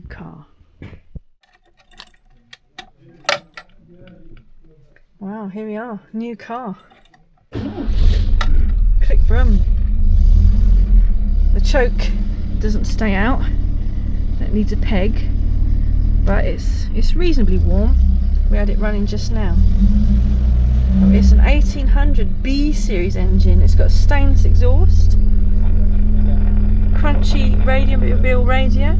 new car. Wow, here we are, new car. Click vroom. The choke doesn't stay out, it needs a peg, but it's reasonably warm. We had it running just now. It's an 1800 B series engine. It's got a stainless exhaust, crunchy radial radio.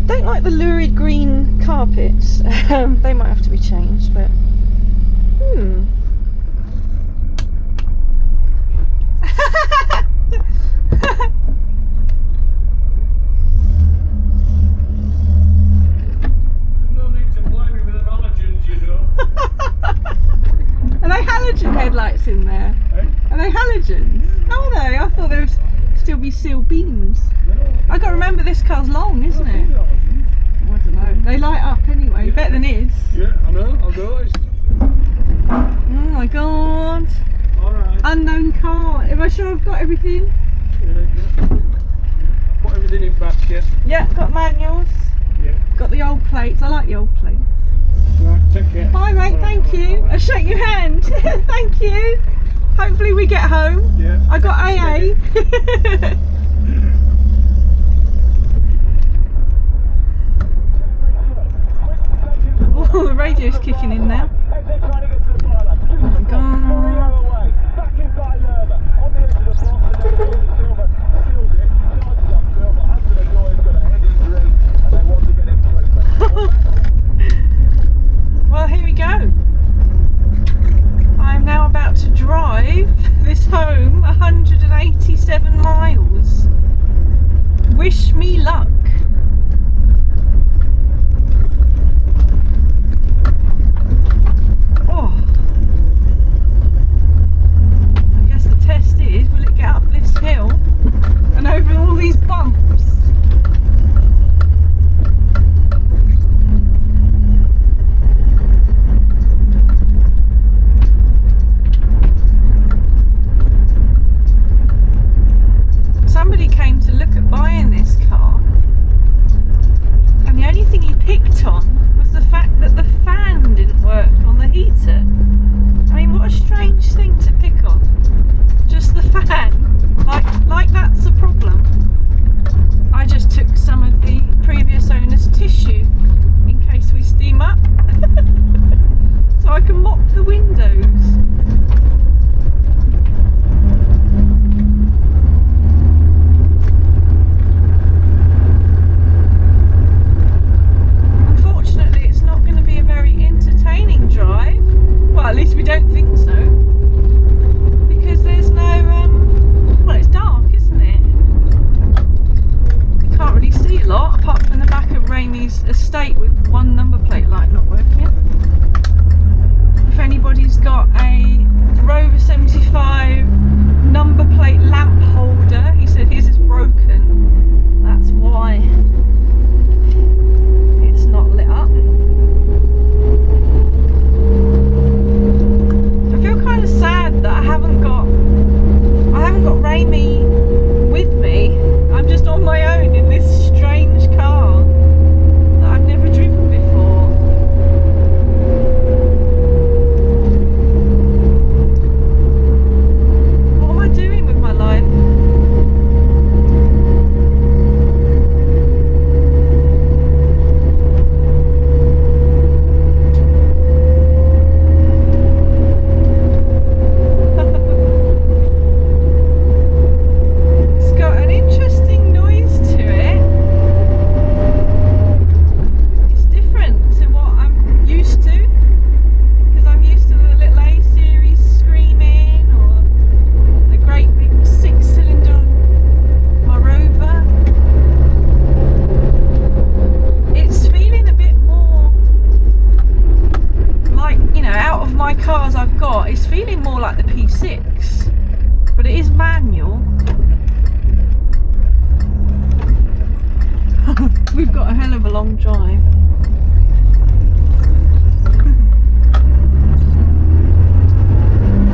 Don't like the lurid green carpets. They might have to be changed, but Are they halogen headlights in there? Are they halogens? How are they? I thought there would still be sealed beams. I got to remember this car's long, isn't it? I don't know. They light up anyway. Yeah. Better than his. Yeah, I know. I'll go. Oh my god. Alright. Unknown car. Am I sure I've got everything? Yeah. Put everything in basket. Yeah, got manuals. Yeah. Got the old plates. I like the old plates. Right, take care. Bye mate, thank you. I'll shake your hand. Thank you. Hopefully we get home. Yeah. I got AA. Oh, the radio's kicking in now. Oh my god. Well, here we go. I'm now about to drive this home 187 miles. Wish me luck. Oh. I guess the test is, will it get up this hill and over all these bumps? Somebody came to look at buying this car, and the only thing he picked on was the fact that the fan didn't work on the heater. I mean, what a strange thing to pick on. Just the fan, like that's a problem. I just took some of the previous owner's tissue in case we steam up, so I can mop the windows. Well, at least we don't think so, because there's no, well, it's dark, isn't it? You can't really see a lot, apart from the back of Raimi's estate with one number plate light not working. If anybody's got a Rover 75 number plate lamp holder, he said his is broken, that's why it's not lit up. Kind of sad that I haven't got Raimi with me. I'm just on my own in this strange car that I've never driven before. What am I doing with my life? Cars I've got, it's feeling more like the P6, but it is manual. We've got a hell of a long drive.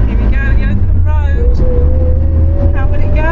Here we go, the open road. How will it go?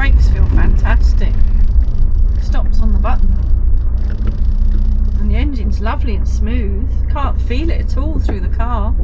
brakes feel fantastic. Stops on the button. And the engine's lovely and smooth. Can't feel it at all through the car.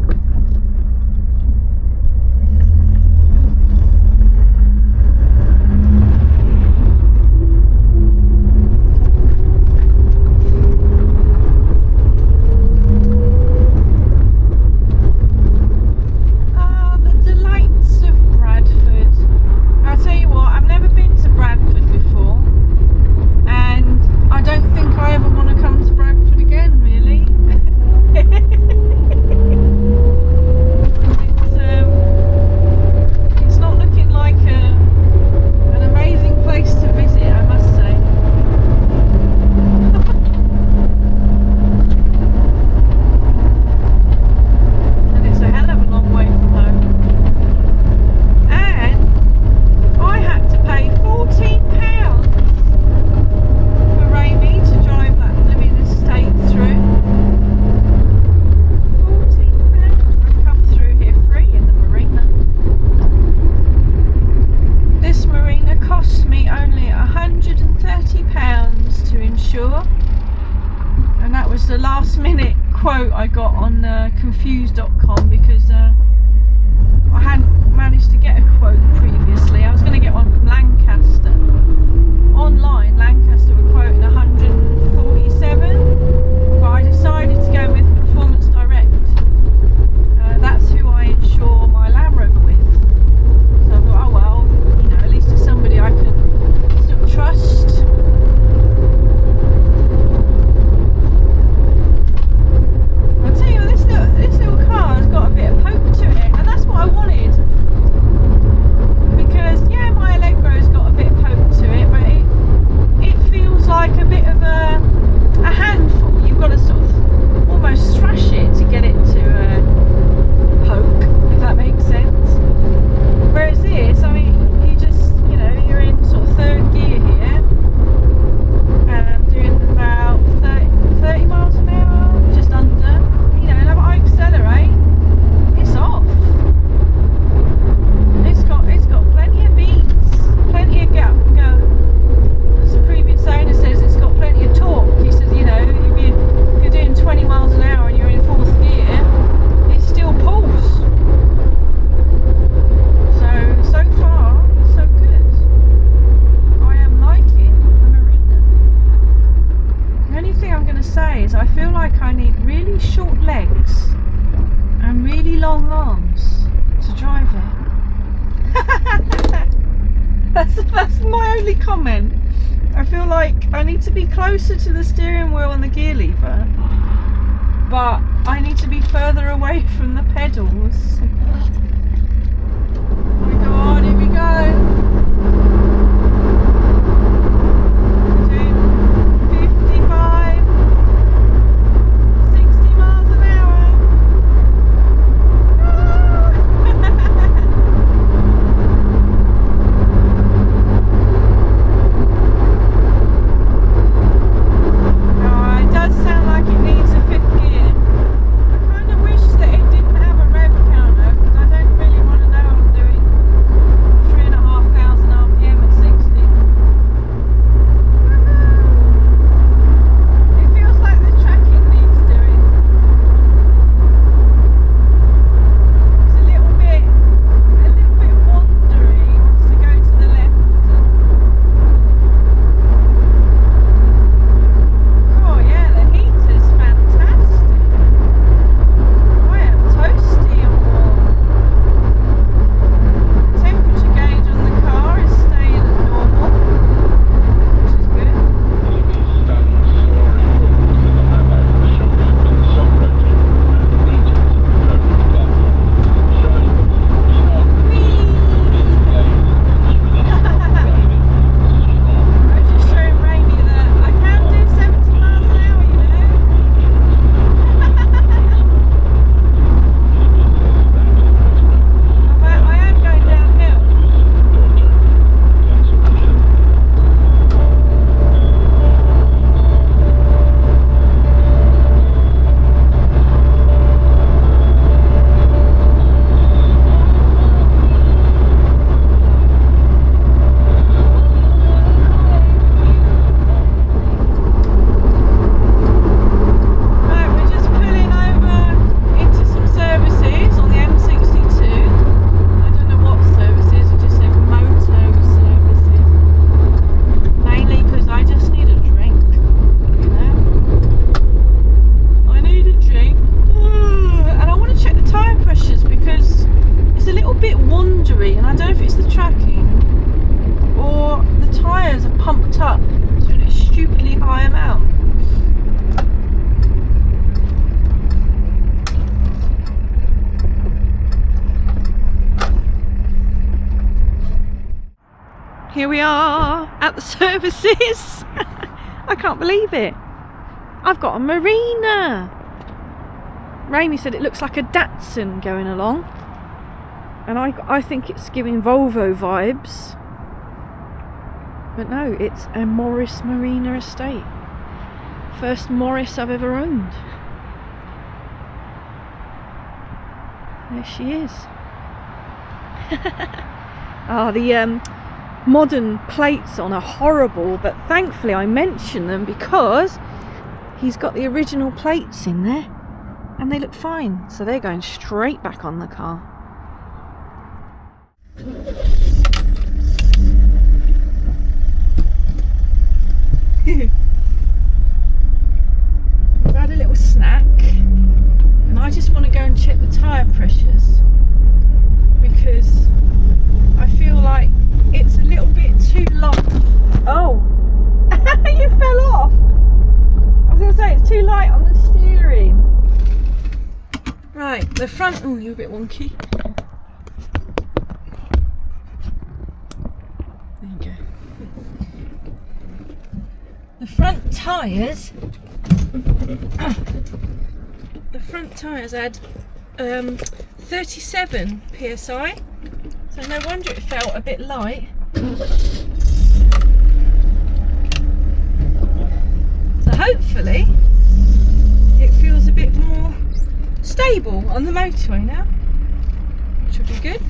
The last minute quote I got on confused.com because I hadn't managed to get a quote previously. I was going to get one from Lancaster. Online, Lancaster were quoting 147, but I decided to go with Performance Direct. That's who I insure my Land Rover with. So I thought, oh well, you know, at least it's somebody I can still trust. This little car has got a bit of poke to it, and that's what I wanted, because yeah, my Allegro's got a bit of poke to it, but it feels like a bit of a handful. You've got to sort of almost thrash it to get it to poke, if that makes sense. Whereas this, I mean, you just, you know, you're in sort of third gear here, and I'm doing about 30 miles an hour, just under. You know, and I accelerate, it's off. It's got plenty of beats, plenty of go. As the previous owner says, it's got plenty of torque. He says, you know, if you're doing 20 miles an hour and you're in fourth gear, it still pulls. So far, so good. I am liking the Marina. The only thing I'm going to say is I feel like I need really short legs and really long arms to drive it. That's my only comment. I feel like I need to be closer to the steering wheel and the gear lever, but I need to be further away from the pedals. Here we go on, here we go. We're doing 55, 60 miles an hour. It does sound like it needs a fifth gear. I kind of wish that it didn't have a rev counter, because I don't really want to know I'm doing 3,500 RPM here we are at the services. I can't believe it. I've got a Marina. Rainey said it looks like a Datsun going along, and I think it's giving Volvo vibes, but no, it's a Morris Marina Estate. First Morris I've ever owned. There she is. The modern plates on are horrible, but thankfully I mentioned them because he's got the original plates in there and they look fine, so they're going straight back on the car. We've had a little snack and I just want to go and check the tyre pressures because I feel like it's a little bit too light. Oh, you fell off. I was going to say it's too light on the steering. Right, the front, oh, you're a bit wonky. There you go. The front tyres, had 37 psi, so no wonder it felt a bit light. So hopefully it feels a bit more stable on the motorway now, which will be good.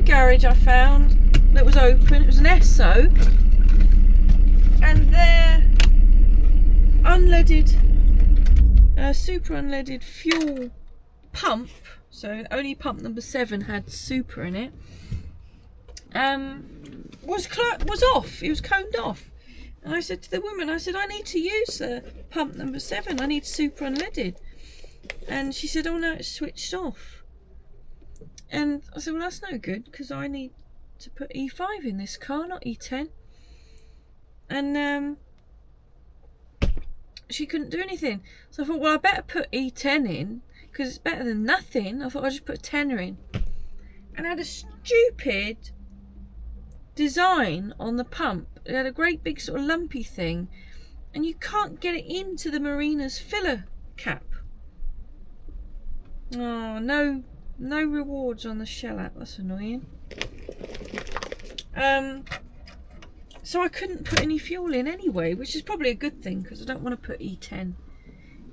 Garage I found that was open, it was an Esso, and their unleaded, super unleaded fuel pump, so only pump number 7 had super in it, was off. It was coned off. And I said to the woman, I said, I need to use pump number 7. I need super unleaded. And she said, oh no, it's switched off. And I said, well, that's no good, because I need to put E5 in this car, not E10. And she couldn't do anything. So I thought, well, I better put E10 in, because it's better than nothing. I thought I'd just put a tenner in. And I had a stupid design on the pump. It had a great big sort of lumpy thing, and you can't get it into the Marina's filler cap. Oh, no rewards on the shell app. That's annoying. So I couldn't put any fuel in anyway, which is probably a good thing, because I don't want to put E10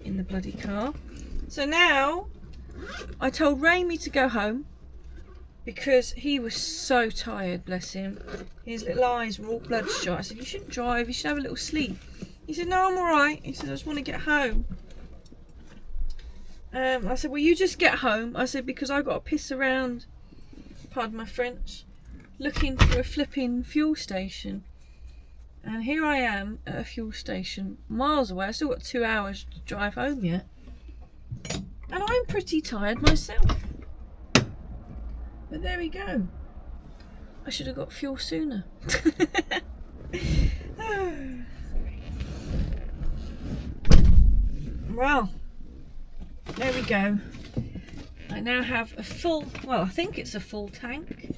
in the bloody car. So now I told Raimi to go home, because he was so tired, bless him. His little eyes were all bloodshot. I said, you shouldn't drive, you should have a little sleep. He said, no, I'm alright. He said, I just want to get home. I said, well, you just get home. I said, because I've got to piss around, pardon my French, looking for a flipping fuel station. And here I am at a fuel station miles away. I've still got 2 hours to drive home yet. And I'm pretty tired myself. But there we go. I should have got fuel sooner. Well, there we go. I now have a full, well, I think it's a full tank.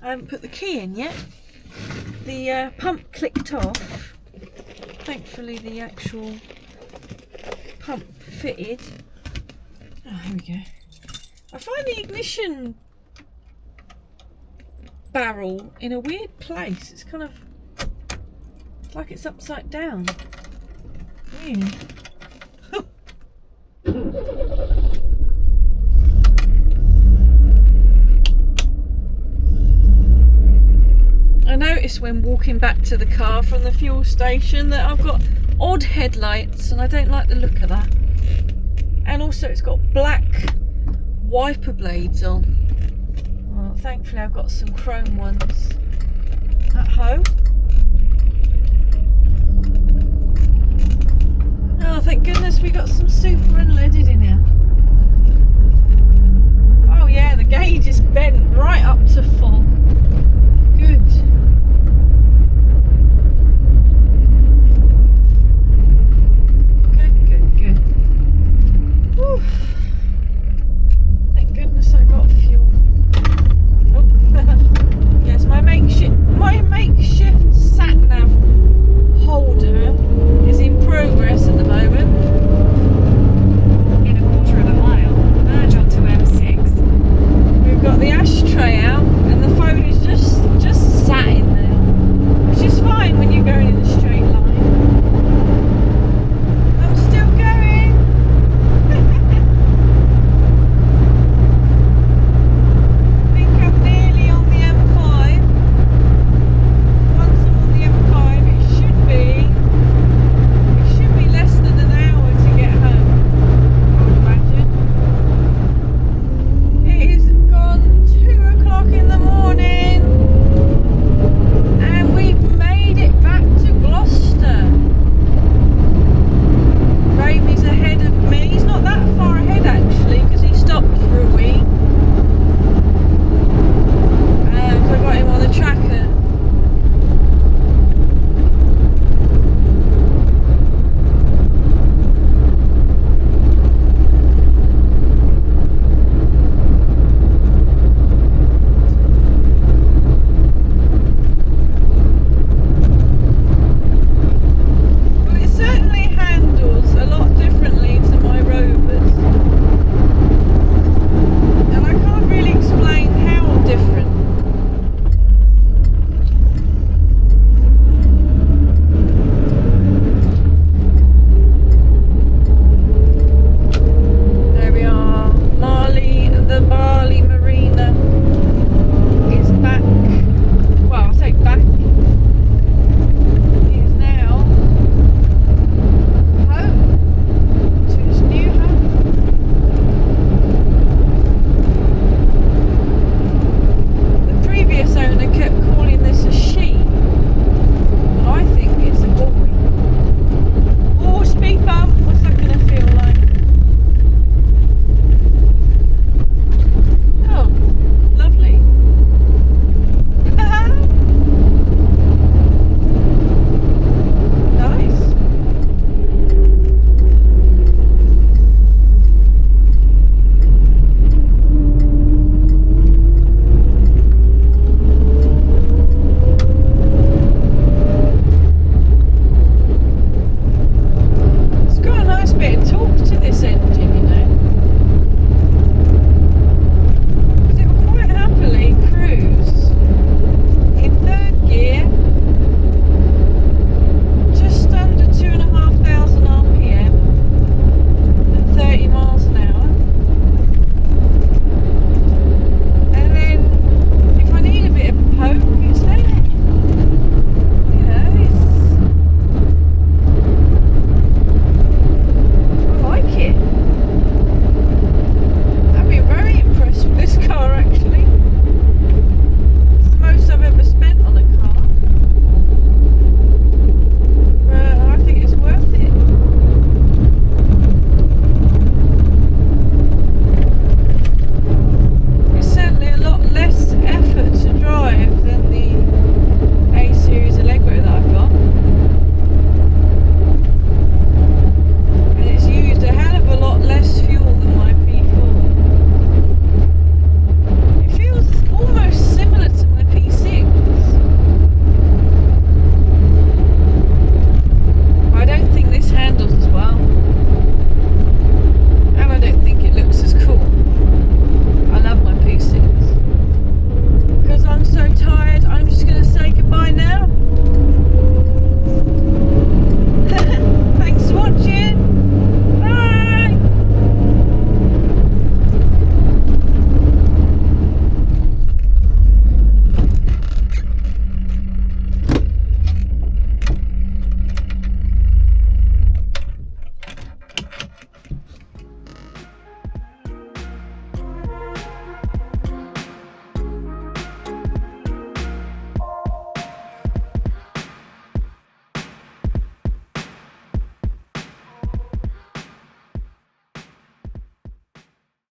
I haven't put the key in yet. The pump clicked off. Thankfully the actual pump fitted. Oh, here we go. I find the ignition barrel in a weird place. It's kind of like it's upside down. Weird. I noticed when walking back to the car from the fuel station that I've got odd headlights, and I don't like the look of that. And also it's got black wiper blades on. Well, thankfully I've got some chrome ones at home.